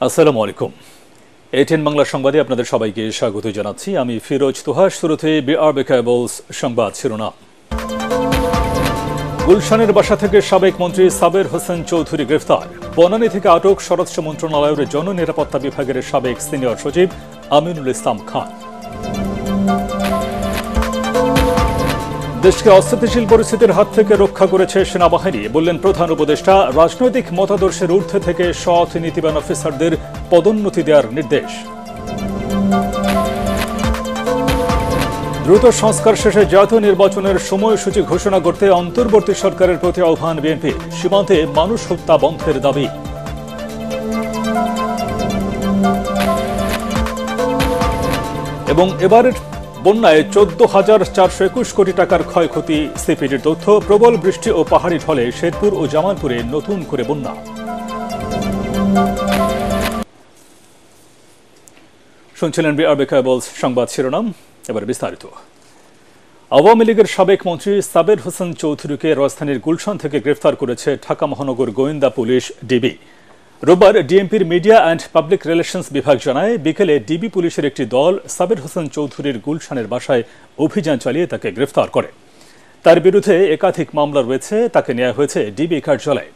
আসসালামু আলাইকুম। এটিএন বাংলা সংবাদে আপনাদের সবাইকে স্বাগত জানাচ্ছি। আমি ফিরোজ তোহা। শুরুতে বিআরবি কেবলস সংবাদ শিরোনাম। গুলশানের বাসা থেকে সাবেক মন্ত্রী সাবের হোসেন চৌধুরী গ্রেফতার। বনানী থেকে আটক স্বরাষ্ট্র মন্ত্রণালয়ের জননিরাপত্তা বিভাগের সাবেক সিনিয়র সচিব আমিনুল ইসলাম খান। দেশকে অস্থিতিশীল পরিস্থিতির হাত থেকে রক্ষা করেছে সেনাবাহিনী, বললেন প্রধান উপদেষ্টা। রাজনৈতিক মতাদর্শের ঊর্ধ্বে থেকে সৎ নীতিবান অফিসারদের পদোন্নতি দেওয়ার নির্দেশ। দ্রুত সংস্কার শেষে জাতীয় নির্বাচনের সময়সূচি ঘোষণা করতে অন্তর্বর্তী সরকারের প্রতি আহ্বান বিএনপি। সীমান্তে মানুষ হত্যা বন্ধের দাবি। এবং এবারের বন্যায় 14,421 কোটি টাকার ক্ষয়ক্ষতি, সিপিডির তথ্য। প্রবল বৃষ্টি ও পাহাড়ি ঢলে শেরপুর ও জামালপুরে নতুন করে বন্যা। শুনছিলেন বিআরবি কেবলস সংবাদ শিরোনাম। এবার বিস্তারিত। আওয়ামী লীগের সাবেক মন্ত্রী সাবের হোসেন চৌধুরীকে রাজধানীর গুলশান থেকে গ্রেফতার করেছে ঢাকা মহানগর গোয়েন্দা পুলিশ ডিবি। রোববার ডিএমপির মিডিয়া অ্যান্ড পাবলিক রিলেশনস বিভাগ জানায়, বিকেলে ডিবি পুলিশের একটি দল সাবের হোসেন চৌধুরীর গুলশানের বাসায় অভিযান চালিয়ে তাকে গ্রেফতার করে। তার বিরুদ্ধে একাধিক মামলা রয়েছে। তাকে নেওয়া হয়েছে ডিবি কার্যালয়ে।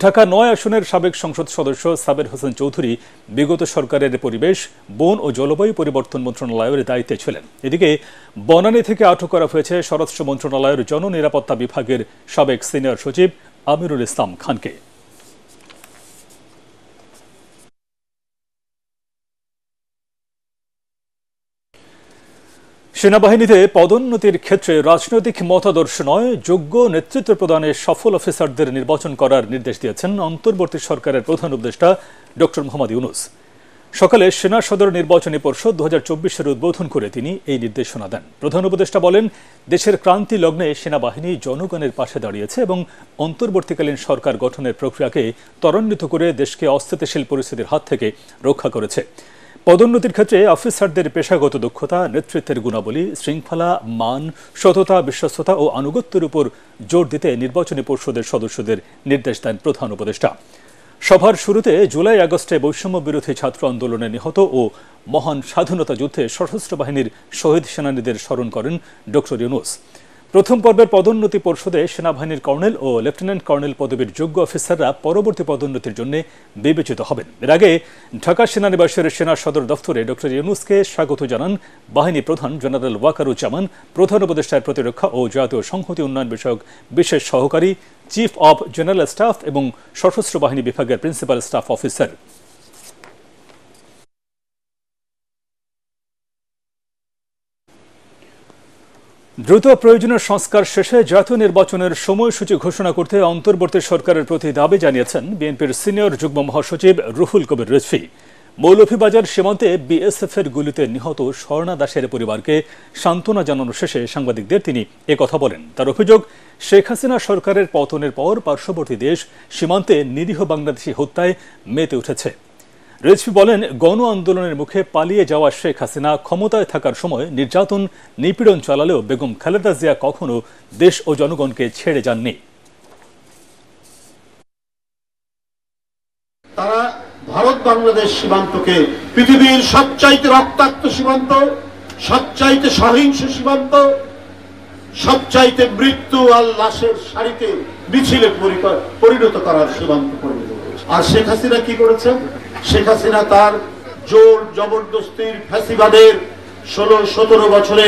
ঢাকা ৯ আসনের সাবেক সংসদ সদস্য সাবের হোসেন চৌধুরী বিগত সরকারের পরিবেশ, বন ও জলবায়ু পরিবর্তন মন্ত্রণালয়ের দায়িত্বে ছিলেন। এদিকে বনানী থেকে আটক করা হয়েছে স্বরাষ্ট্র মন্ত্রণালয়ের জননিরাপত্তা বিভাগের সাবেক সিনিয়র সচিব আমিনুল ইসলাম খানকে। সেনাবাহিনীতে পদোন্নতির ক্ষেত্রে রাজনৈতিক মতাদর্শ নয়, যোগ্য নেতৃত্ব প্রদানে সফল অফিসারদের নির্বাচন করার নির্দেশ দিয়েছেন অন্তর্বর্তী সরকারের প্রধান উপদেষ্টা ডক্টর মোহাম্মদ ইউনূস। সকালে সেনা সদর নির্বাচনী পর্ষদ 2024-এর উদ্বোধন করে তিনি এই নির্দেশনা দেন। প্রধান উপদেষ্টা বলেন, দেশের ক্রান্তি লগ্নে সেনাবাহিনী জনগণের পাশে দাঁড়িয়েছে এবং অন্তর্বর্তীকালীন সরকার গঠনের প্রক্রিয়াকে ত্বরান্বিত করে দেশকে অস্থিতিশীল পরিস্থিতির হাত থেকে রক্ষা করেছে। পদোন্নতির ক্ষেত্রে অফিসারদের পেশাগত দক্ষতা, নেতৃত্বের গুণাবলী, শৃঙ্খলা, মান, সততা, বিশ্বস্ততা ও আনুগত্যের উপর জোর দিতে নির্বাচনী পরিষদের সদস্যদের নির্দেশ দেন প্রধান উপদেষ্টা। সভার শুরুতে জুলাই আগস্টে বৈষম্য বিরোধী ছাত্র আন্দোলনে নিহত ও মহান স্বাধীনতা যুদ্ধে সশস্ত্র বাহিনীর শহীদ সেনানীদের স্মরণ করেন ডক্টর ইউনূস। প্রথম পর্বের পদোন্নতি পর্ষদে সেনাবাহিনীর কর্নেল ও লেফটেন্যান্ট কর্নেল পদবীর যোগ্য অফিসাররা পরবর্তী পদোন্নতির জন্য বিবেচিত হবেন। এর আগে ঢাকা সেনানিবাসের সেনা সদর দফতরে ডক্টর ইউনূসকে স্বাগত জানান বাহিনী প্রধান জেনারেল ওয়াকারুজ্জামান, প্রধান উপদেষ্টার প্রতিরক্ষা ও জাতীয় সংহতি উন্নয়ন বিষয়ক বিশেষ সহকারী, চিফ অব জেনারেল স্টাফ এবং সশস্ত্র বাহিনী বিভাগের প্রিন্সিপাল স্টাফ অফিসার। দ্রুত প্রয়োজনীয় সংস্কার শেষে জাতীয় নির্বাচনের সময়সূচি ঘোষণা করতে অন্তর্বর্তী সরকারের প্রতি দাবি জানিয়েছেন বিএনপির সিনিয়র যুগ্ম মহাসচিব রুহুল কবির রিজভী। মৌলভীবাজার সীমান্তে বিএসএফের গুলিতে নিহত স্বর্ণা দাসের পরিবারকে সান্ত্বনা জানানো শেষে সাংবাদিকদের তিনি একথা বলেন। তার অভিযোগ, শেখ হাসিনা সরকারের পতনের পর পার্শ্ববর্তী দেশ সীমান্তে নিরীহ বাংলাদেশি হত্যায় মেতে উঠেছে। রিজভী বলেন, গণ আন্দোলনের মুখে পালিয়ে যাওয়া শেখ হাসিনা ক্ষমতায় থাকার সময় নির্যাতন, নিপীড়ন চালালেও বেগম খালেদা জিয়া কখনো দেশ ও জনগণকে ছেড়ে যাননি। তারা ভারত বাংলাদেশ সীমান্তকে পৃথিবীর সবচাইতে রক্তাক্ত সীমান্ত, সবচাইতে সহিংস সীমান্ত, সবচাইতে মৃত্যু আর লাশের সারিতে মিছিলে পরিণত করার সীমান্ত পরিণত করেছে। আর শেখ হাসিনা কি করেছেন? শেখ হাসিনা তার জোর জবরদস্তির ফ্যাসিবাদের 16-17 বছরে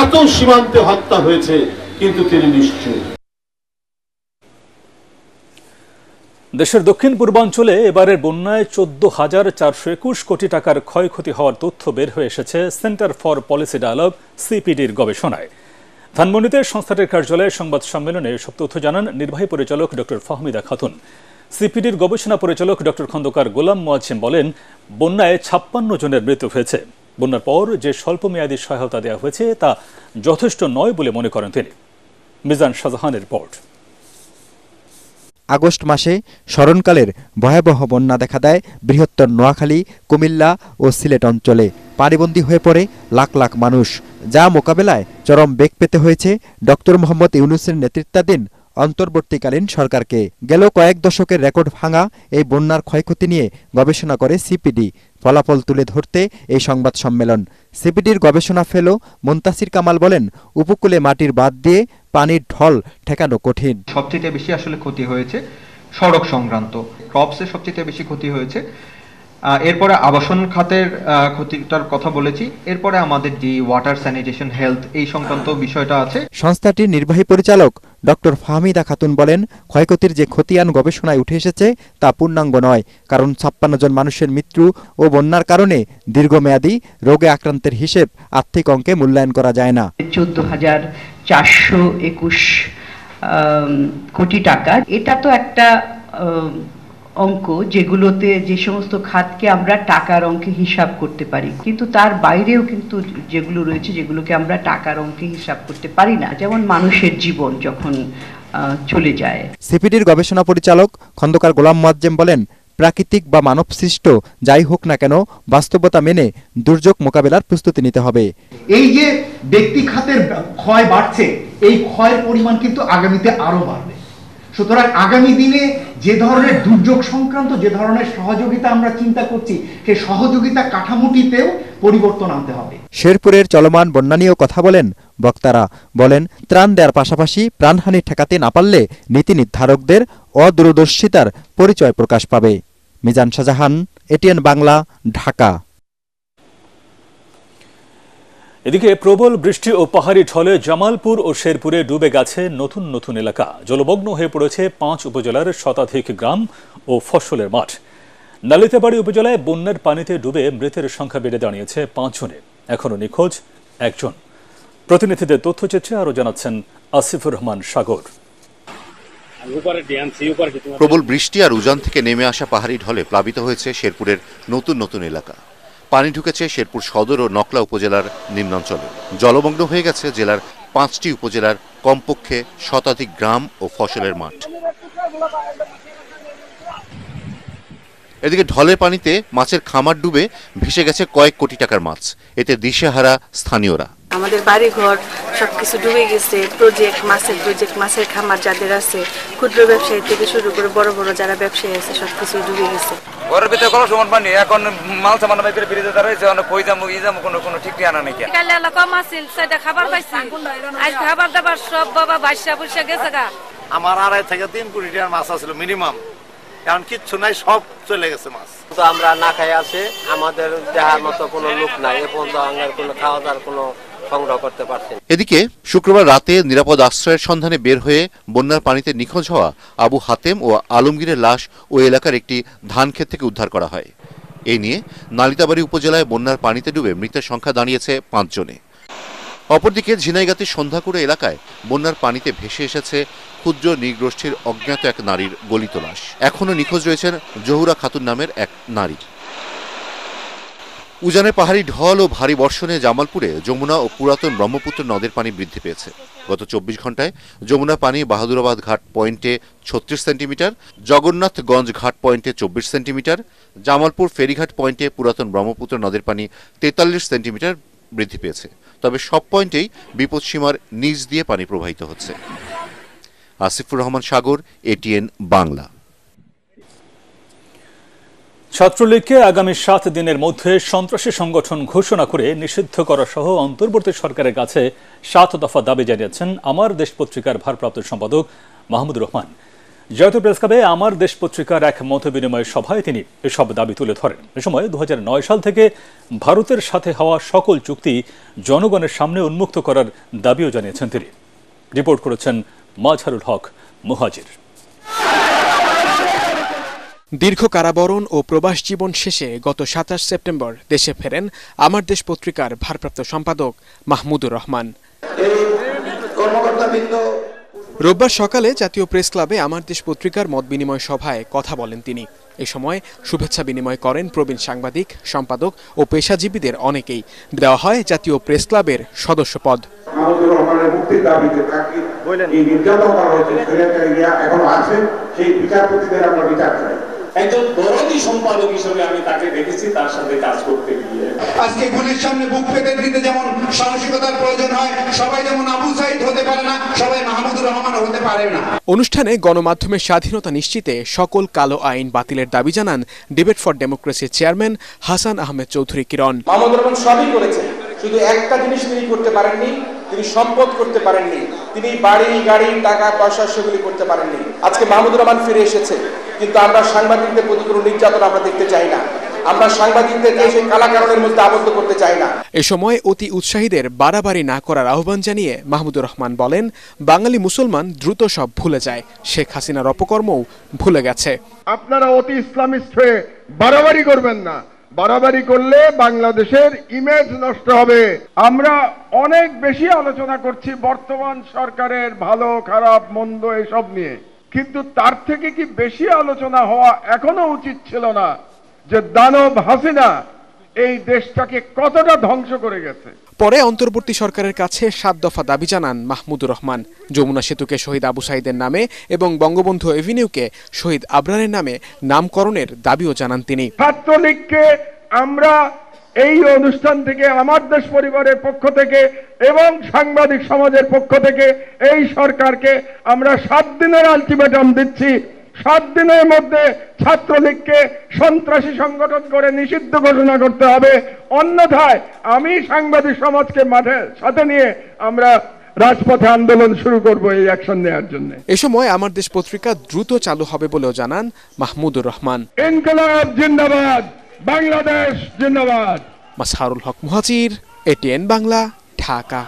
এত সীমান্তে হত্যা হয়েছে, কিন্তু তিনি নিশ্চয়। দেশের দক্ষিণ পূর্বাঞ্চলে এবারের বন্যায় 14,421 কোটি টাকার ক্ষয়ক্ষতি হওয়ার তথ্য বের হয়ে এসেছে সেন্টার ফর পলিসি ডায়ালগ সিপিডির গবেষণায়। ধানমন্ডিতে সংস্থাটির কার্যালয়ে সংবাদ সম্মেলনে সব তথ্য জানান নির্বাহী পরিচালক ডক্টর ফাহমিদা খাতুন। সিপিডির গবেষণা পরিচালক ডক্টর খন্দকার গোলাম মোয়াজ্জেম বলেন, বন্যায় 56 জনের মৃত্যু হয়েছে। বন্যার পর যে স্বল্পমেয়াদী সহায়তা দেওয়া হয়েছে তা যথেষ্ট নয় বলে মনে করেন তিনি। মিজান শাহজাহানের রিপোর্ট। আগস্ট মাসে স্মরণকালের ভয়াবহ বন্যা দেখা দেয় বৃহত্তর নোয়াখালী, কুমিল্লা ও সিলেট অঞ্চলে। পানিবন্দী হয়ে পড়ে লাখ লাখ মানুষ, যা মোকাবেলায় চরম বেগ পেতে হয়েছে ডক্টর মোহাম্মদ ইউনূসের নেতৃত্বাধীন অন্তর্বর্তীকালীন সরকারকে। গেল কয়েক দশকের রেকর্ড ভাঙা এই বন্যার ক্ষয়ক্ষতি নিয়ে গবেষণা করে সিপিডি। ফলাফল তুলে ধরতে এই সংবাদ সম্মেলন। সিপিডির গবেষণা ফেলো মুনতাসির কামাল বলেন, উপকূলে মাটির বাঁধ দিয়ে পানির ঢল ঠেকানো কঠিন। সবচেয়ে বেশি আসলে ক্ষতি হয়েছে সড়ক সংক্রান্ত, ক্রপসের সবচেয়ে বেশি ক্ষতি হয়েছে। এরপরে আবাসন খাতের ক্ষতিটার কথা বলেছি। এরপরে আমাদের যে ওয়াটার স্যানিটেশন, হেলথ এই সংক্রান্ত বিষয়টা আছে। সংস্থাটির নির্বাহী পরিচালক ডক্টর ফাহমিদা খাতুন বলেন, ক্ষয়ক্ষতির যে খতিয়ান গবেষণায় উঠে এসেছে তা পূর্ণাঙ্গ নয়, কারণ 56 জন মানুষের মৃত্যু ও বন্যার কারণে দীর্ঘমেয়াদী রোগে আক্রান্তের হিসেব আর্থিক অঙ্কে মূল্যায়ন করা যায় না। 14,421 কোটি টাকা, এটা তো একটা অঙ্ক যেগুলোতে যে সমস্ত খাতকে আমরা টাকার অঙ্কে হিসাব করতে পারি, কিন্তু তার বাইরেও কিন্তু যেগুলো রয়েছে যেগুলোকে আমরা টাকার অঙ্কে হিসাব করতে পারি না, যেমন মানুষের জীবন যখন চলে যায়। সিপিডির গবেষণা পরিচালক খন্দকার গোলাম মুয়াজ্জেম বলেন, প্রাকৃতিক বা মানবসৃষ্ট যাই হোক না কেন বাস্তবতা মেনে দুর্যোগ মোকাবেলার প্রস্তুতি নিতে হবে। এই যে ব্যক্তি খাতের ক্ষয় বাড়ছে, এই ক্ষয়ের পরিমাণ কিন্তু আগামীতে আরো বাড়বে। সুতরাং আগামী দিনে যে ধরনের দুর্যোগ সংক্রান্ত যে ধরনের সহযোগিতা আমরা চিন্তা করছি, সেই সহযোগিতা কাঠামোটিতেও পরিবর্তন আনতে হবে। শেরপুরের চলমান বন্যা নিয়েও কথা বলেন বক্তারা। বলেন, ত্রাণ দেওয়ার পাশাপাশি প্রাণহানি ঠেকাতে না পারলে নীতি নির্ধারকদের অদূরদর্শিতার পরিচয় প্রকাশ পাবে। মিজান শাহজাহান, এটিএন বাংলা, ঢাকা। এদিকে প্রবল বৃষ্টি ও পাহাড়ি ঢলে জামালপুর ও শেরপুরে ডুবে গেছে নতুন নতুন এলাকা। জলমগ্ন হয়ে পড়েছে 5 উপজেলার শতাধিক গ্রাম ও ফসলের মাঠ। নালিতাবাড়ী উপজেলায় বন্যার পানিতে ডুবে মৃতের সংখ্যা বেড়ে দাঁড়িয়েছে 5 জনে। এখনো নিখোঁজ 1 জন। প্রতিনিধিদের তথ্যচিত্রে আরো জানাচ্ছেন আসিফুর রহমান সাগর। প্রবল বৃষ্টি আর উজান থেকে নেমে আসা পাহাড়ি ঢলে প্লাবিত হয়েছে শেরপুরের নতুন নতুন এলাকা। পানি ঢুকেছে শেরপুর সদর ও নকলা উপজেলার নিম্নাঞ্চলে। জলমগ্ন হয়ে গেছে জেলার 5টি উপজেলার কমপক্ষে শতাধিক গ্রাম ও ফসলের মাঠ। এদিকে ঢলের পানিতে মাছের খামার ডুবে ভেসে গেছে কয়েক কোটি টাকার মাছ। এতে দিশেহারা স্থানীয়রা। আমাদের বাড়ি ঘর সবকিছু ডুবে গেছে। মাছের খামার যাদের আছে, ক্ষুদ্র ব্যবসায়ী থেকে শুরু করে বড় বড় যারা ব্যবসায়ী আছে, সবকিছু ডুবে গেছে। ঘরের ভিতরে কোনো সমান পানি, এখন মাল সামান বাইরে বেরিয়ে দাঁড়াইছে, কই যাবো কোনো ঠিক ঠিকানা নেই। কালে কম আছিল, সেটা খাবার পাইছি, আজ খাবার দাবার সব বাবা বাসা বুসা গেছে গা। আমার 2.5 থেকে 3 কোটি টাকার মাছ আছিল মিনিমাম, এখন কিচ্ছু নাই, সব চলে গেছে মাছ। তো আমরা না খাই আছে, আমাদের দেহার মতো কোনো লোক নাই, এ পর্যন্ত আমার কোনো খাওয়া দাওয়ার কোনো সংগ্রহ করতে পারছেন। এদিকে শুক্রবার রাতে নিরাপদ আশ্রয়ের সন্ধানে বের হয়ে বন্যার পানিতে নিখোঁজ হওয়া আবু হাতেম ও আলমগীরের লাশ ওই এলাকার একটি ধান ক্ষেত থেকে উদ্ধার করা হয়। এই নিয়ে নালিতাবাড়ী উপজেলায় বন্যার পানিতে ডুবে মৃতের সংখ্যা দাঁড়িয়েছে 5 জনে। অপরদিকে ঝিনাইগাতির সন্ধ্যাকুড়া এলাকায় বন্যার পানিতে ভেসে এসেছে ক্ষুদ্র নৃগোষ্ঠীর অজ্ঞাত এক নারীর গলিত লাশ। এখনও নিখোঁজ রয়েছেন জহুরা খাতুন নামের এক নারী। উজানের পাহাড়ি ঢল ও ভারী বর্ষণে জামালপুরে যমুনা ও পুরাতন ব্রহ্মপুত্র নদের পানি বৃদ্ধি পেয়েছে। গত 24 ঘন্টায় যমুনা পানি বাহাদুরাবাদ ঘাট পয়েন্টে 36 সেন্টিমিটার, জগন্নাথগঞ্জ ঘাট পয়েন্টে 24 সেন্টিমিটার, জামালপুর ফেরিঘাট পয়েন্টে পুরাতন ব্রহ্মপুত্র নদের পানি 43 সেন্টিমিটার বৃদ্ধি পেয়েছে। তবে সব পয়েন্টেই বিপদসীমার নিচ দিয়ে পানি প্রবাহিত হচ্ছে। আসিফুর রহমান সাগর, এটিএন বাংলা। ছাত্রলীগকে আগামী 7 দিনের মধ্যে সন্ত্রাসী সংগঠন ঘোষণা করে নিষিদ্ধ করা সহ অন্তর্বর্তী সরকারের কাছে 7 দফা দাবি জানিয়েছেন আমার দেশ পত্রিকার ভারপ্রাপ্ত সম্পাদক মাহমুদুর রহমান। জাতীয় প্রেস ক্লাবে আমার দেশ পত্রিকার এক মতবিনিময় সভায় তিনি এসব দাবি তুলে ধরেন। এ সময় 2009 সাল থেকে ভারতের সাথে হওয়া সকল চুক্তি জনগণের সামনে উন্মুক্ত করার দাবিও জানিয়েছেন তিনি। রিপোর্ট করেছেন মাজহারুল হক মুহাজির। দীর্ঘ কারাবরণ ও প্রবাস জীবন শেষে গত 27 সেপ্টেম্বর দেশে ফেরেন আমার দেশ পত্রিকার ভারপ্রাপ্ত সম্পাদক মাহমুদুর রহমান। রোববার সকালে জাতীয় প্রেস ক্লাবে আমার দেশ পত্রিকার মত বিনিময় সভায় কথা বলেন তিনি। এ সময় শুভেচ্ছা বিনিময় করেন প্রবীণ সাংবাদিক, সম্পাদক ও পেশাজীবীদের অনেকেই। দেওয়া হয় জাতীয় প্রেস ক্লাবের সদস্য পদ। একজন দরদি সম্পাদক হিসেবে আমি তাকে দেখেছি তার সাথে কাজ করতে গিয়ে। আজকে গুলির সামনে বুক পেতে দিতে যেমন সাহসিকতার প্রয়োজন হয়, সবাই যেমন আবু সাইদ হতে পারে না, সবাই মাহমুদুর রহমান হতে পারে না। অনুষ্ঠানে গণমাধ্যমের স্বাধীনতা নিশ্চিতে সকল কালো আইন বাতিলের দাবি জানান ডিবেট ফর ডেমোক্রেসির চেয়ারম্যান হাসান আহমেদ চৌধুরী কিরণ। মাহমুদুর রহমান সবই করেছেন, শুধু একটা জিনিস তিনি করতে পারেননি, তিনি সম্পদ করতে পারেননি, তিনি বাড়ি গাড়ি টাকা পয়সা সেগুলি করতে পারেননি। আজকে মাহমুদুর রহমান ফিরে এসেছে, কিন্তু আমরা সাংবাদিকদের প্রতি কোনো নির্যাতন আমরা দেখতে চাই না। আমরা সাংবাদিকদেরকে সেই কালাকারণের মধ্যে আবদ্ধ করতে চাই না। এ সময় অতি উৎসাহীদের বাড়াবাড়ি না করার আহ্বান জানিয়ে মাহমুদুর রহমান বলেন, বাঙালি মুসলমান দ্রুত সব ভুলে যায়, শেখ হাসিনার অপকর্মও ভুলে গেছে। আপনারা অতি ইসলামিস্ট হয়ে বাড়াবাড়ি করবেন না, বাড়াবাড়ি করলে বাংলাদেশের ইমেজ নষ্ট হবে। আমরা অনেক বেশি আলোচনা করছি বর্তমান সরকারের ভালো খারাপ মন্দ এসব নিয়ে, কিন্তু তার থেকে কি বেশি আলোচনা হওয়া এখনো উচিত ছিল না যে দানব হাসিনা এই দেশটাকে কতটা ধ্বংস করে গেছে। পরে অন্তর্বর্তী সরকারের কাছে 7 দফা দাবি জানান মাহমুদুর রহমান। যমুনা সেতুকে শহীদ আবু সাইদের নামে এবং বঙ্গবন্ধু এভিনিউকে শহীদ আবরারের নামে নামকরণের দাবিও জানান তিনি। ছাত্রলীগকে আমরা এই অনুষ্ঠান থেকে, আমার দেশ পরিবারের পক্ষ থেকে এবং সাংবাদিক সমাজের পক্ষ থেকে এই সরকারকে আমরা 7 দিনের আলটিমেটাম দিচ্ছি। 7 দিনের মধ্যে ছাত্রলীগকে সন্ত্রাসী সংগঠন করে নিষিদ্ধ ঘোষণা করতে হবে, অন্যথায় আমি সাংবাদিক সমাজকে মাঠে সাথে নিয়ে আমরা রাজপথে আন্দোলন শুরু করব এই অ্যাকশন নেওয়ার জন্য। এ সময় আমার দেশ পত্রিকা দ্রুত চালু হবে বলেও জানান মাহমুদুর রহমান। ইনকিলাব জিন্দাবাদ, বাংলাদেশ জিন্দাবাদ। মাসহারুল হক মুহাজির, এটিএন বাংলা, ঢাকা।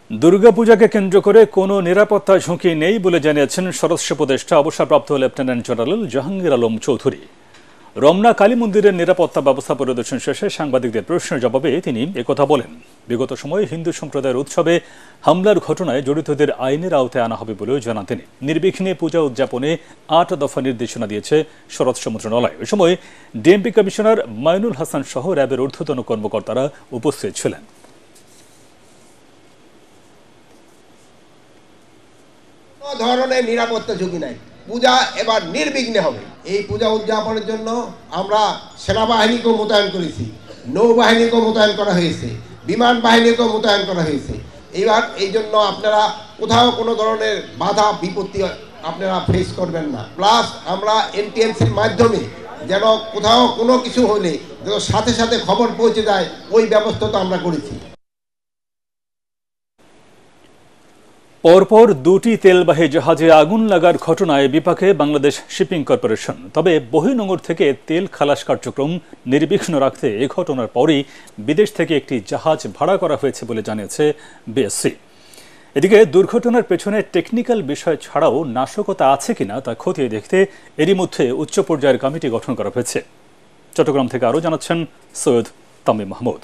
দুর্গাপূজাকে কেন্দ্র করে কোনো নিরাপত্তা ঝুঁকি নেই বলে জানিয়েছেন স্বরাষ্ট্র উপদেষ্টা অবসরপ্রাপ্ত লেফটেন্যান্ট জেনারেল জাহাঙ্গীর আলম চৌধুরী। রমনা কালী মন্দিরের নিরাপত্তা ব্যবস্থা পরিদর্শন শেষে সাংবাদিকদের প্রশ্নের জবাবে তিনি একথা বলেন। বিগত সময়ে হিন্দু সম্প্রদায়ের উৎসবে হামলার ঘটনায় জড়িতদের আইনের আওতায় আনা হবে বলেও জানান তিনি। নির্বিঘ্নে পূজা উদযাপনে 8 দফা নির্দেশনা দিয়েছে স্বরাষ্ট্র মন্ত্রণালয়। ওই সময় ডিএমপি কমিশনার মাইনুল হাসান সহ র্যাবের ঊর্ধ্বতন কর্মকর্তারা উপস্থিত ছিলেন। কোনো ধরনের নিরাপত্তা ঝুঁকি নাই, পূজা এবার নির্বিঘ্নে হবে। এই পূজা উদযাপনের জন্য আমরা সেনাবাহিনীকেও মোতায়েন করেছি, নৌবাহিনীকেও মোতায়েন করা হয়েছে, বিমান বাহিনীকেও মোতায়েন করা হয়েছে। এইবার এই জন্য আপনারা কোথাও কোনো ধরনের বাধা বিপত্তি আপনারা ফেস করবেন না। প্লাস আমরা এনটিএমসির মাধ্যমে যেন কোথাও কোনো কিছু হলে যেন সাথে সাথে খবর পৌঁছে যায়, ওই ব্যবস্থা তো আমরা করেছি। পরপর 2টি তেলবাহী জাহাজে আগুন লাগার ঘটনায় বিপাকে বাংলাদেশ শিপিং কর্পোরেশন। তবে বহির্নোঙর থেকে তেল খালাস কার্যক্রম নির্বিঘ্ন রাখতে এ ঘটনার পরই বিদেশ থেকে একটি জাহাজ ভাড়া করা হয়েছে বলে জানিয়েছে বিএসসি। এদিকে দুর্ঘটনার পেছনে টেকনিক্যাল বিষয় ছাড়াও নাশকতা আছে কিনা তা খতিয়ে দেখতে এরই মধ্যে উচ্চ পর্যায়ের কমিটি গঠন করা হয়েছে। চট্টগ্রাম থেকে আরও জানাচ্ছেন সৈয়দ তামিম মাহমুদ।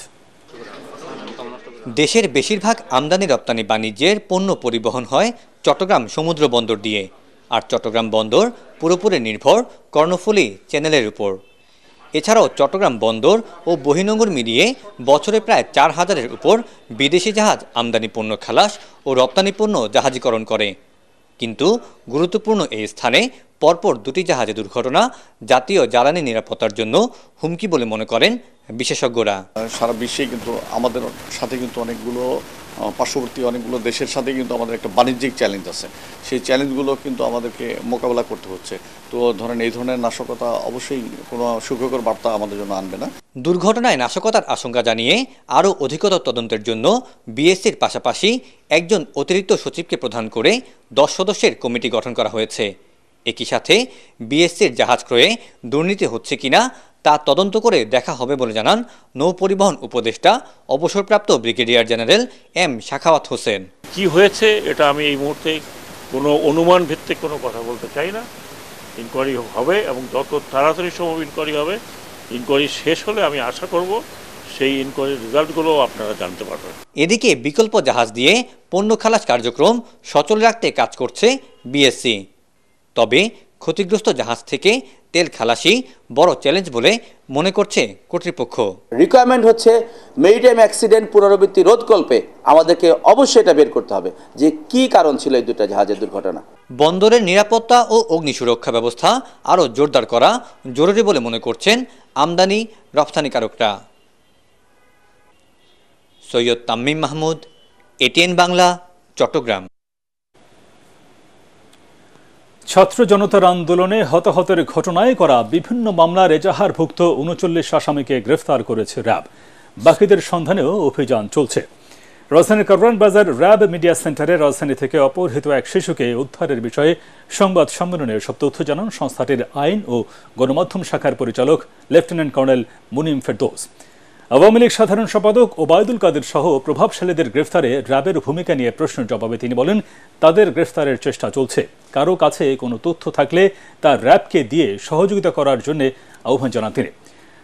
দেশের বেশিরভাগ আমদানি রপ্তানি বাণিজ্যের পণ্য পরিবহন হয় চট্টগ্রাম সমুদ্র বন্দর দিয়ে, আর চট্টগ্রাম বন্দর পুরোপুরি নির্ভর কর্ণফুলী চ্যানেলের উপর। এছাড়াও চট্টগ্রাম বন্দর ও বহির্নোঙর মিলিয়ে বছরে প্রায় 4000-এর উপর বিদেশি জাহাজ আমদানি পণ্য খালাস ও রপ্তানি পণ্য জাহাজীকরণ করে। কিন্তু গুরুত্বপূর্ণ এই স্থানে পরপর 2টি জাহাজে দুর্ঘটনা জাতীয় জ্বালানি নিরাপত্তার জন্য হুমকি বলে মনে করেন বিশেষজ্ঞরা। সারা বিশ্বে কিন্তু আমাদের সাথে কিন্তু অনেকগুলো পার্শ্ববর্তী অনেকগুলো দেশের সাথে কিন্তু আমাদের একটা বাণিজ্যিক চ্যালেঞ্জ আছে, সেই চ্যালেঞ্জগুলো কিন্তু আমাদেরকে মোকাবেলা করতে হচ্ছে। তো ধরেন এই ধরনের নাশকতা অবশ্যই কোনো সুখকর বার্তা আমাদের জন্য আনবে না। দুর্ঘটনায় নাশকতার আশঙ্কা জানিয়ে আরও অধিকতর তদন্তের জন্য বিএসসির পাশাপাশি একজন অতিরিক্ত সচিবকে প্রধান করে 10 সদস্যের কমিটি গঠন করা হয়েছে। একই সাথে বিএসসির জাহাজ ক্রয়ে দুর্নীতি হচ্ছে কিনা তা তদন্ত করে দেখা হবে বলে জানান নৌ পরিবহন উপদেষ্টা অবসরপ্রাপ্ত brigadier general M Shakhawat Hossain. কি হয়েছে এটা আমি এই মুহূর্তে কোনো অনুমান ভিত্তিক কোনো কথা বলতে চাই না। ইনকোয়ারি হবে এবং যত তাড়াতাড়ি সম্ভব ইনকোয়ারি হবে। ইনকোয়ারি শেষ হলে আমি আশা করব সেই ইনকোয়ারির রেজাল্টগুলো আপনারা জানতে পারবেন। এদিকে বিকল্প জাহাজ দিয়ে পণ্য খালাস কার্যক্রম সচল রাখতে কাজ করছে বিএসসি। তবে ক্ষতিগ্রস্ত জাহাজ থেকে তেল খালাসি বড় চ্যালেঞ্জ বলে মনে করছে কর্তৃপক্ষ। রিকোয়ারমেন্ট হচ্ছে মেরিটাইম অ্যাক্সিডেন্ট পুনরাবৃত্তি রোধকল্পে আমাদেরকে অবশ্যই এটা বের করতে হবে যে কি কারণ ছিল এই দুটো জাহাজের দুর্ঘটনা। বন্দরের নিরাপত্তা ও অগ্নি সুরক্ষা ব্যবস্থা আরও জোরদার করা জরুরি বলে মনে করছেন আমদানি রপ্তানিকারকরা। সৈয়দ তামিম মাহমুদ, এটিএন বাংলা, চট্টগ্রাম। ছাত্র জনতার আন্দোলনে হতাহতের ঘটনায় করা বিভিন্ন মামলার এজাহারভুক্ত ৩৯ আসামিকে গ্রেফতার করেছে র্যাব। বাকিদের সন্ধানেও অভিযান চলছে। রাজধানীর কারওয়ান বাজার র্যাব মিডিয়া সেন্টারে রাজধানী থেকে অপহৃত এক শিশুকে উদ্ধারের বিষয়ে সংবাদ সম্মেলনে সব তথ্য জানান সংস্থাটির আইন ও গণমাধ্যম শাখার পরিচালক লেফটেন্যান্ট কর্নেল মুনিম ফেরদৌস। আওয়ামী লীগ সাধারণ সম্পাদক ওবায়দুল কাদের সহ প্রভাবশালীদের গ্রেফতারে র্যাবের ভূমিকা নিয়ে প্রশ্নের জবাবে তিনি বলেন, তাদের গ্রেফতারের চেষ্টা চলছে। কারো কাছে কোনো তথ্য থাকলে তা র্যাবকে দিয়ে সহযোগিতা করার জন্য আহ্বান জানান তিনি।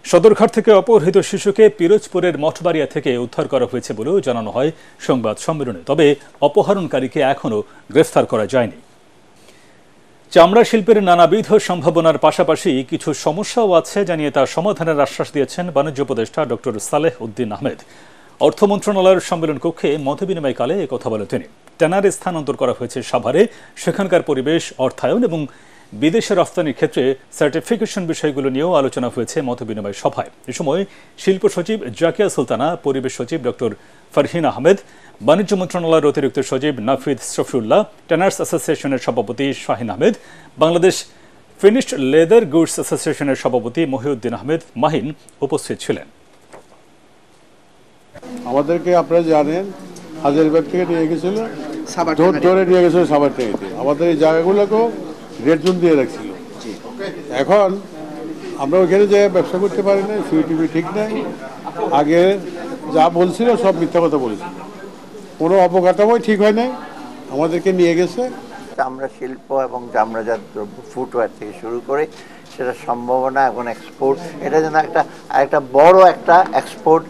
সদরঘাট থেকে অপহৃত শিশুকে পিরোজপুরের মঠবাড়িয়া থেকে উদ্ধার করা হয়েছে বলেও জানানো হয় সংবাদ সম্মেলনে। তবে অপহরণকারীকে এখনও গ্রেফতার করা যায়নি। চামড়া শিল্পের নানাবিধ সম্ভাবনার পাশাপাশি কিছু সমস্যাও আছে জানিয়ে তার সমাধানের আশ্বাস দিয়েছেন বাণিজ্য উপদেষ্টা ডক্টর সালেহ উদ্দিন আহমেদ। অর্থ মন্ত্রণালয়ের সম্মেলন কক্ষে মতবিনিময়কালে কথা বলেন তিনি। ট্যানারে স্থানান্তর করা হয়েছে সাভারে। সেখানকার পরিবেশ, অর্থায়ন এবং বিদেশে রফতানির ক্ষেত্রে সার্টিফিকেশন বিষয়গুলো নিয়েও আলোচনা হয়েছে মতবিনিময় সভায়। এ সময় শিল্প সচিব জাকিয়া সুলতানা, পরিবেশ সচিব ডক্টর ফারহিন আহমেদ, বাণিজ্য মন্ত্রণালয়ের অতিরিক্ত সচিব নাফিদ শফিউল্লাহ, ট্যানার্স অ্যাসোসিয়েশনের সভাপতি Shahin Ahmed, Bangladesh finished leather goods অ্যাসোসিয়েশনের সভাপতি মহিউদ্দিন আহমেদ মাহিন উপস্থিত ছিলেন। আমাদেরকে আপনারা জানেন হাজারীবাগ থেকে নিয়ে গেছিল, ধরে নিয়ে গেছিল সাভার থেকে। আমাদের এই জায়গাগুলোকেও রেড জোন দিয়ে রাখছিল। এখন আমরা ওইখানে যে ব্যবসা করতে পারি না, সিইটিভি ঠিক নাই। আগে যা বলছিল সব মিথ্যা কথা বলেছিল, কোনো অবকাঠামোই ঠিক হয় নাই। আমাদেরকে নিয়ে গেছে। চামড়া শিল্প এবং চামড়াজাত দ্রব্য, ফুটওয়্যার থেকে শুরু করে সেটা সম্ভাবনা এবং এক্সপোর্ট, এটা যেন একটা বড় একটা এক্সপোর্ট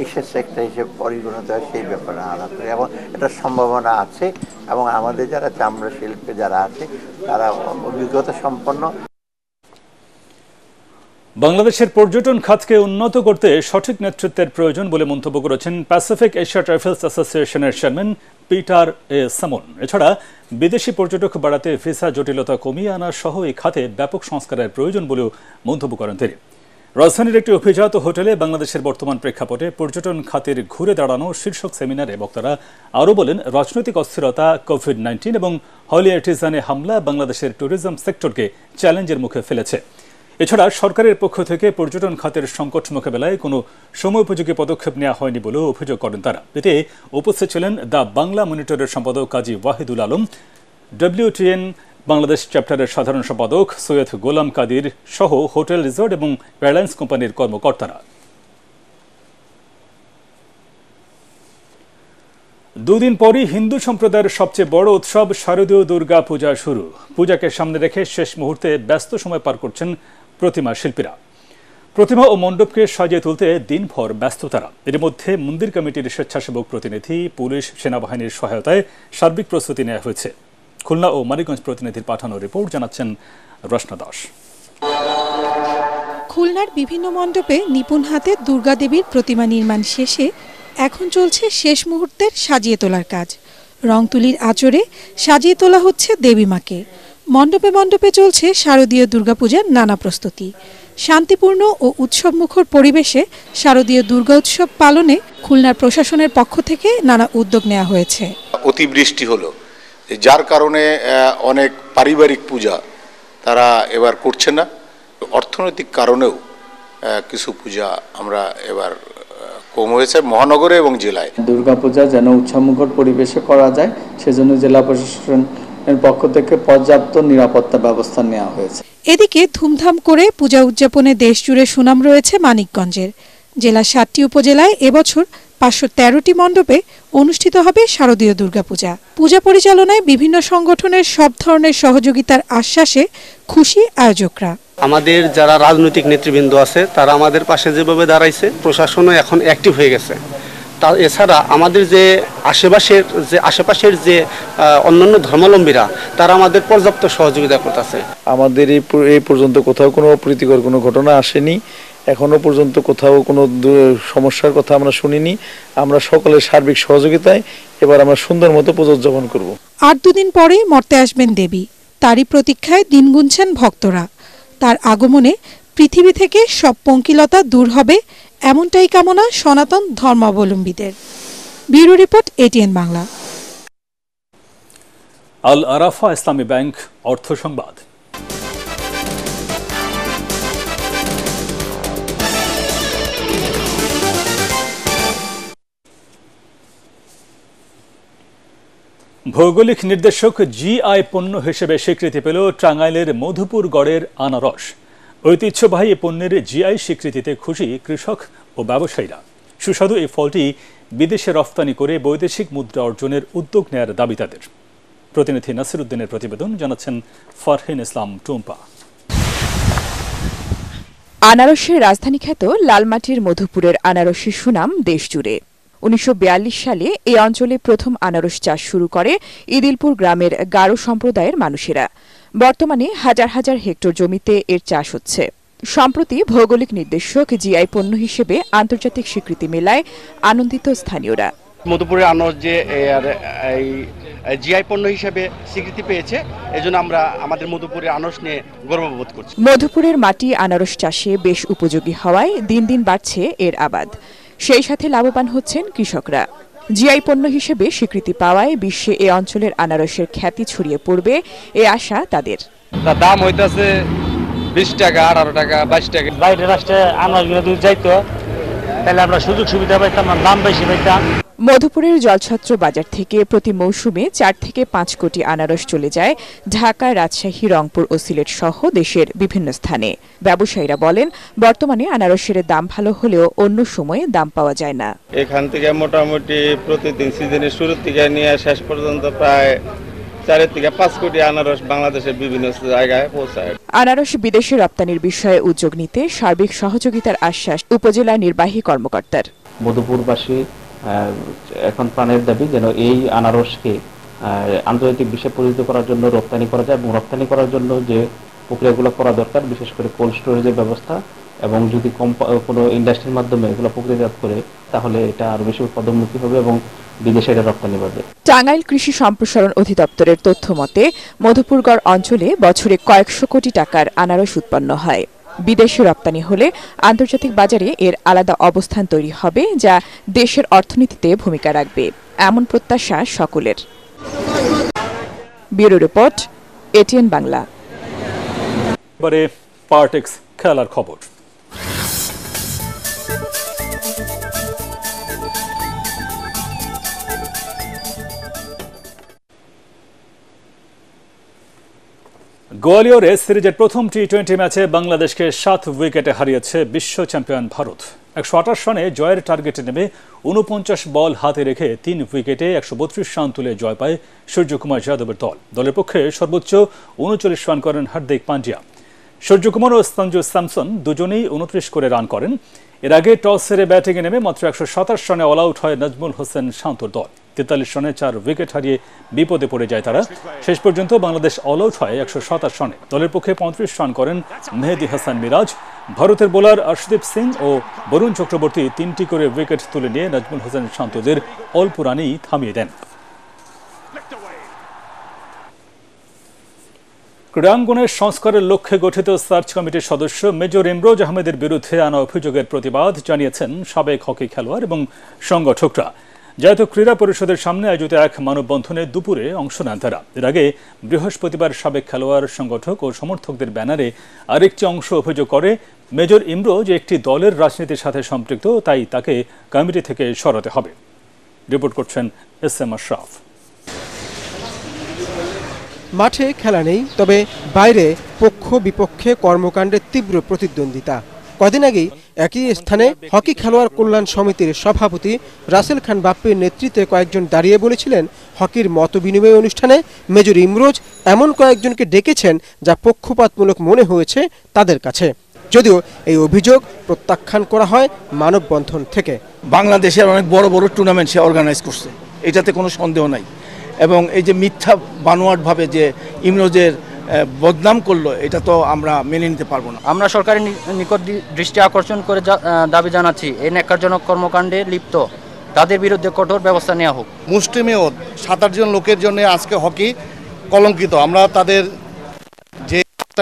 এশিয়ার সেক্টর হিসেবে পরিগণিত হয়, সেই ব্যাপারে আলাপ করি। এবং এটা সম্ভাবনা আছে এবং আমাদের যারা চামড়া শিল্পে যারা আছে তারা অভিজ্ঞতা সম্পন্ন। বাংলাদেশের পর্যটন খাতকে উন্নত করতে সঠিক নেতৃত্বের প্রয়োজন বলে মন্তব্য করেছেন প্যাসিফিক এশিয়া ট্রাভেলস অ্যাসোসিয়েশনের চেয়ারম্যান পিটার এ সামন। এছাড়া বিদেশি পর্যটক বাড়াতে ভিসা জটিলতা কমিয়ে আনা সহ এই খাতে ব্যাপক সংস্কারের প্রয়োজন বলেও মন্তব্য করেন তিনি। রাজধানীর একটি অভিজাত হোটেলে বাংলাদেশের বর্তমান প্রেক্ষাপটে পর্যটন খাতের ঘুরে দাঁড়ানো শীর্ষক সেমিনারে বক্তারা আরও বলেন, রাজনৈতিক অস্থিরতা, কোভিড-19 এবং হলি আর্টিজানে হামলা বাংলাদেশের ট্যুরিজম সেক্টরকে চ্যালেঞ্জের মুখে ফেলেছে। এছাড়া সরকারের পক্ষ থেকে পর্যটন খাতের সংকট মোকাবেলায় কোনো সময়োপযোগী পদক্ষেপ নেওয়া হয়নি বলেও অভিযোগ করেন তারা। এতে উপস্থিত ছিলেন দ্য বাংলা মনিটরের সম্পাদক কাজী ওয়াহিদুল আলম, WTN বাংলাদেশ চ্যাপ্টারের সাধারণ সম্পাদক সৈয়দ গোলাম কাদির সহ হোটেল, রিসোর্ট এবং এয়ারলাইন্স কোম্পানির কর্মকর্তারা। দুদিন পরই হিন্দু সম্প্রদায়ের সবচেয়ে বড় উৎসব শারদীয় দুর্গা পূজা শুরু। পূজাকে সামনে রেখে শেষ মুহূর্তে ব্যস্ত সময় পার করছেন প্রতিমা শিল্পীরা। প্রতিমা ও মণ্ডপকে সাজিয়ে তুলতে দিনভর ব্যস্ত তারা। এর মধ্যে মন্দির কমিটির স্বেচ্ছাসেবক প্রতিনিধি, পুলিশ, সেনাবাহিনীর সহায়তায় সার্বিক প্রস্তুতি নেওয়া হয়েছে। খুলনা ও মানিকগঞ্জ প্রতিনিধির পাঠানো রিপোর্ট জানাচ্ছেন রচনা দাস। খুলনার বিভিন্ন মণ্ডপে নিপুণ হাতে দুর্গা দেবীর প্রতিমা নির্মাণ শেষে এখন চলছে শেষ মুহূর্তের সাজিয়ে তোলার কাজ। রং তুলির আঁচড়ে সাজিয়ে তোলা হচ্ছে দেবী মাকে। মণ্ডপে মণ্ডপে চলছে শারদীয় দুর্গাপূজার নানা প্রস্তুতি। শান্তিপূর্ণ ও উৎসবমুখর পরিবেশে শারদীয় দুর্গা উৎসব পালনে খুলনার প্রশাসনের পক্ষ থেকে নানা উদ্যোগ নেওয়া হয়েছে। অতিবৃষ্টি হলো, যার কারণে অনেক পারিবারিক পূজা তারা এবার করছে না। অর্থনৈতিক কারণেও কিছু পূজা আমরা এবার কম হয়েছে মহানগরে এবং জেলায়। দুর্গাপূজা যেন উৎসবমুখর পরিবেশে করা যায়, সেজন্য জেলা প্রশাসনের পক্ষ থেকে পর্যাপ্ত নিরাপত্তা ব্যবস্থা নেওয়া হয়েছে। এদিকে ধুমধাম করে পূজা উদযাপনে দেশ জুড়ে সুনাম রয়েছে মানিকগঞ্জের। জেলার 7টি উপজেলায় এবছর 513টি মণ্ডপে অনুষ্ঠিত হবে শারদীয় দুর্গাপূজা। পূজা পরিচালনায় বিভিন্ন সংগঠনের সব ধরনের সহযোগিতার আশ্বাসে খুশি আয়োজকরা। আমাদের যারা রাজনৈতিক নেতৃবৃন্দ আছে তারা আমাদের পাশে যেভাবে দাঁড়াইছে, প্রশাসনও এখন অ্যাক্টিভ হয়ে গেছে। এছাড়া আমাদের যে আশেপাশের যে অন্যান্য ধর্মাবলম্বীরা তারা আমাদের পর্যাপ্ত সহযোগিতা করতেছে। আমাদের এই পর্যন্ত কোথাও কোনো অপ্রীতিকর কোনো ঘটনা আসেনি, এখনো পর্যন্ত কোথাও কোনো সমস্যার কথা আমরা শুনিনি। আমরা সকলের সার্বিক সহযোগিতায় এবার আমরা সুন্দর মতো পুজো উদযাপন করব। আর দুদিন পরে মর্তে আসবেন দেবী, তারই প্রতীক্ষায় দিন গুনছেন ভক্তরা। তার আগমনে পৃথিবী থেকে সব পঙ্কিলতা দূর হবে, এমনটাই কামনা সনাতন ধর্মাবলম্বীদের। Bureau report, ATN Bangla. Al Arafah Islami bank অর্থ সংবাদ। ভৌগোলিক নির্দেশক জিআই পণ্য হিসেবে স্বীকৃতি পেল টাঙ্গাইলের মধুপুর গড়ের আনারস। ঐতিহ্যবাহী পণ্যের জিআই স্বীকৃতিতে খুশি কৃষক ও ব্যবসায়ীরা। সুস্বাদু এই ফলটি বিদেশে রফতানি করে বৈদেশিক মুদ্রা অর্জনের উদ্যোগ নেয়ার দাবি তাদের। প্রতিনিধি নাসির উদ্দিনের প্রতিবেদন, জানাচ্ছেন ফারহিন ইসলাম টুম্পা। আনারসের রাজধানী খ্যাত লালমাটির মধুপুরের আনারসের সুনাম দেশজুড়ে। 1942 সালে এই অঞ্চলে প্রথম আনারস চাষ শুরু করে ইদিলপুর গ্রামের গারো সম্প্রদায়ের মানুষেরা। বর্তমানে হাজার হাজার হেক্টর জমিতে এর চাষ হচ্ছে। সম্প্রতি ভৌগোলিক নির্দেশক জিআই পণ্য হিসেবে আন্তর্জাতিক স্বীকৃতি মেলায় আনন্দিত স্থানীয়রা। মধুপুরের আনারস যে জিআই পণ্য হিসেবে স্বীকৃতি পেয়েছে, এজন্য আমরা আমাদের মধুপুরের আনারস নিয়ে গর্ববোধ করছি। মধুপুরের মাটি আনারস চাষে বেশ উপযোগী হওয়ায় দিন দিন বাড়ছে এর আবাদ। সেই সাথে লাভবান হচ্ছেন কৃষকরা। জিআই পণ্য হিসেবে স্বীকৃতি পাওয়ায় বিশ্বে এ অঞ্চলের আনারসের খ্যাতি ছড়িয়ে পড়বে এ আশা তাদের। দাম হইতাছে 20 টাকা, 18 টাকা, 22 টাকা। বাইরের রাষ্ট্রে আনারসগুলো দূর যাইতো, তাহলে আমরা সুযোগ সুবিধা পাইতাম, দাম বেশি পাইতাম। মধুপুরের জলছত্র বাজার থেকে প্রতি মৌসুমে 4 থেকে 5 কোটি আনারস চলে যায় ঢাকা, রাজশাহী, রংপুর ও সিলেট সহ দেশের বিভিন্ন স্থানে। ব্যবসায়ীরা বলেন, বর্তমানে আনারসের দাম ভালো হলেও অন্য সময়ে দাম পাওয়া যায় না। এখান থেকে মোটামুটি প্রতিদিন সিজনের শুরু থেকে নিয়ে শেষ পর্যন্ত প্রায় 4 থেকে 5 কোটি আনারস বাংলাদেশের বিভিন্ন জায়গায় পৌঁছায়। আনারস বিদেশে রপ্তানির বিষয়ে উদ্যোগ নিতে সার্বিক সহযোগিতার আশ্বাস উপজেলা নির্বাহী কর্মকর্তার। মধুপুরবাসী এখন প্রাণের দাবি যেন এই আনারসকে আন্তর্জাতিক বিশ্বে পরিচিত করার জন্য রপ্তানি করা যায়, এবং রপ্তানি করার জন্য যে প্রক্রিয়াগুলো করা দরকার, বিশেষ করে কোল্ড স্টোরেজের ব্যবস্থা, এবং যদি কোনো ইন্ডাস্ট্রির মাধ্যমে এগুলো প্রক্রিয়াজাত করে তাহলে এটা আরো বেশি উৎপাদনমুখী হবে এবং বিদেশে এটা রপ্তানি বাড়বে। টাঙ্গাইল কৃষি সম্প্রসারণ অধিদপ্তরের তথ্য মতে মধুপুরগড় অঞ্চলে বছরে কয়েকশো কোটি টাকার আনারস উৎপন্ন হয়। বিদেশে রপ্তানি হলে আন্তর্জাতিক বাজারে এর আলাদা অবস্থান তৈরি হবে, যা দেশের অর্থনীতিতে ভূমিকা রাখবে, এমন প্রত্যাশা সকলের। Bureau report, ATN Bangla. এবারে পার্টেক্স খেলার খবর। গোয়ালিয়রে সিরিজের প্রথম টি-20 ম্যাচে বাংলাদেশকে 7 উইকেটে হারিয়েছে বিশ্ব চ্যাম্পিয়ন ভারত। 128 রানে জয়ের টার্গেটে নেমে 49 বল হাতে রেখে 3 উইকেটে 132 রান তুলে জয় পায় সূর্যকুমার যাদবের দল। দলের পক্ষে সর্বোচ্চ 39 রান করেন হার্দিক পান্ডিয়া। সূর্যকুমার ও সঞ্জু স্যামসন দুজনেই 29 করে রান করেন। এর আগে টস হেরে ব্যাটিংয়ে নেমে মাত্র 127 রানে অল আউট হয় নাজমুল হোসেন শান্তর দল। 43 রানে 4 উইকেট হারিয়ে বিপদে পড়ে যায় তারা। শেষ পর্যন্ত বাংলাদেশ অল আউট হয় 127 রানে। দলের পক্ষে 35 রান করেন মেহেদী হাসান মিরাজ। ভারতের বোলার অর্শদীপ সিং ও বরুণ চক্রবর্তী 3টি করে উইকেট তুলে নিয়ে নাজমুল হোসেন শান্তদের অল্প রানেই থামিয়ে দেন। ক্রীড়াঙ্গনের সংস্কারের লক্ষ্যে গঠিত সার্চ কমিটির সদস্য মেজর ইমরোজ আহমেদের বিরুদ্ধে আনা অভিযোগের প্রতিবাদ জানিয়েছেন সাবেক হকি খেলোয়াড় এবং সংগঠকরা। জাতীয় ক্রীড়া পরিষদের সামনে আয়োজিত এক মানববন্ধনে দুপুরে অংশ নেন তারা। এর আগে বৃহস্পতিবার সাবেক খেলোয়াড়, সংগঠক ও সমর্থকদের ব্যানারে আরেকটি অংশ অভিযোগ করে মেজর ইমরোজ একটি দলের রাজনীতির সাথে সম্পৃক্ত, তাই তাকে কমিটি থেকে সরাতে হবে। রিপোর্ট করছেন এস.এম. আশরাফ। মাঠে খেলা নেই, তবে বাইরে পক্ষ বিপক্ষে কর্মকাণ্ডের তীব্র প্রতিদ্বন্দ্বিতা। কদিন আগেই একই স্থানে হকি খেলোয়াড় কল্যাণ সমিতির সভাপতি রাসেল খান বাপ্পির নেতৃত্বে কয়েকজন দাঁড়িয়ে বলেছিলেন, হকির মত বিনিময় অনুষ্ঠানে মেজর ইমরোজ এমন কয়েকজনকে ডেকেছেন যা পক্ষপাতমূলক মনে হয়েছে তাদের কাছে। যদিও এই অভিযোগ প্রত্যাখ্যান করা হয় মানববন্ধন থেকে। বাংলাদেশের অনেক বড় বড় টুর্নামেন্ট সে অর্গানাইজ করছে, এটাতে কোনো সন্দেহ নাই। এবং এই যে মিথ্যা বানোয়াটভাবে যে ইমরোজের বদনাম করলো, এটা তো আমরা মেনে নিতে পারবো না। আমরা সরকারের নিকট দৃষ্টি আকর্ষণ করে দাবি জানাচ্ছি, এই ন্যাক্কারজনক কর্মকাণ্ডে লিপ্ত তাদের বিরুদ্ধে কঠোর ব্যবস্থা নেওয়া হোক। মুষ্টিমেয় 7-8 জন লোকের জন্য আজকে হকি কলঙ্কিত। আমরা তাদের যে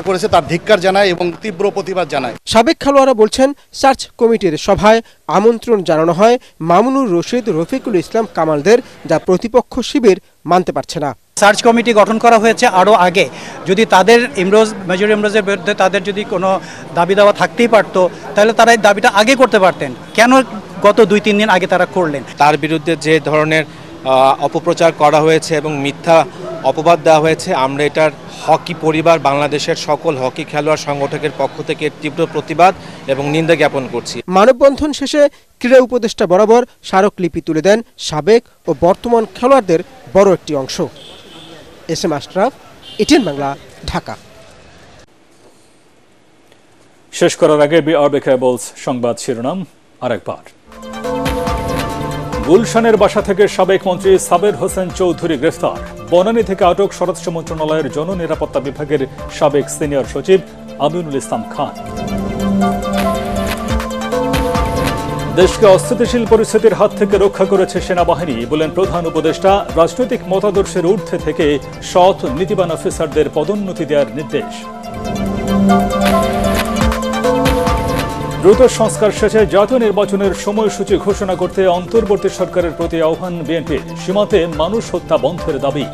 করেছে তার ধিক্কার জানাই এবং তীব্র প্রতিবাদ জানাই। সাবেক খেলোয়াড়রা বলছেন, সার্চ কমিটির সভায় আমন্ত্রণ জানানো হয় মামুনুর রশিদ, রফিকুল ইসলাম কামালদের, যা প্রতিপক্ষ শিবির মানতে পারছে না। সার্চ কমিটি গঠন করা হয়েছে আরও আগে, যদি তাদের মেজর ইমরোজের বিরুদ্ধে তাদের যদি কোনো দাবি দাওয়া থাকতেই পারতো, তাহলে তারা এই দাবিটা আগে করতে পারতেন। কেন গত 2-3 দিন আগে তারা করলেন? তার বিরুদ্ধে যে ধরনের অপপ্রচার করা হয়েছে এবং মিথ্যা অপবাদ দেওয়া হয়েছে, আমরা এটার হকি পরিবার, বাংলাদেশের সকল হকি খেলোয়াড় সংগঠকের পক্ষ থেকে তীব্র প্রতিবাদ এবং নিন্দা জ্ঞাপন করছি। মানববন্ধন শেষে ক্রীড়া উপদেষ্টা বরাবর স্মারকলিপি তুলে দেন সাবেক ও বর্তমান খেলোয়াড়দের বড় একটি অংশ। এস.এম. আশরাফ, এটিএন বাংলা, ঢাকা। শেষ করার আগে বিআরবি কেবলস সংবাদ শিরোনাম আরেকবার। গুলশানের বাসা থেকে সাবেক মন্ত্রী সাবের হোসেন চৌধুরী গ্রেফতার। বনানী থেকে আটক স্বরাষ্ট্র মন্ত্রণালয়ের জননিরাপত্তা বিভাগের সাবেক সিনিয়র সচিব আমিনুল ইসলাম খান। দেশকে অস্থিতিশীল পরিস্থিতির হাত থেকে রক্ষা করেছে সেনাবাহিনী, বলেন প্রধান উপদেষ্টা। রাজনৈতিক মতাদর্শের ঊর্ধ্বে থেকে সৎ নীতিবান অফিসারদের পদোন্নতি দেওয়ার নির্দেশ। দ্রুত সংস্কার শেষে জাতীয় নির্বাচনের সময়সূচি ঘোষণা করতে অন্তর্বর্তী সরকারের প্রতি আহ্বান বিএনপির। সীমান্তে মানুষ হত্যা বন্ধের দাবি।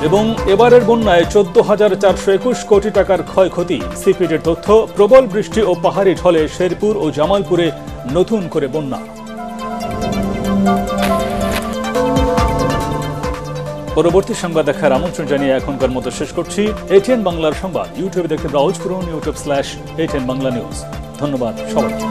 এবং এবারের বন্যায় 14,421 কোটি টাকার ক্ষয়ক্ষতি। সিপিডির তথ্য, প্রবল বৃষ্টি ও পাহাড়ি ঢলে শেরপুর ও জামালপুরে নতুন করে বন্যা। পরবর্তী সংবাদ দেখার আমন্ত্রণ জানিয়ে এখনকার মতো শেষ করছি। এটিএন বাংলার সংবাদ ইউটিউবে দেখতে ব্রাউজ করুন youtube/ATN বাংলা নিউজ। ধন্যবাদ সবাইকে।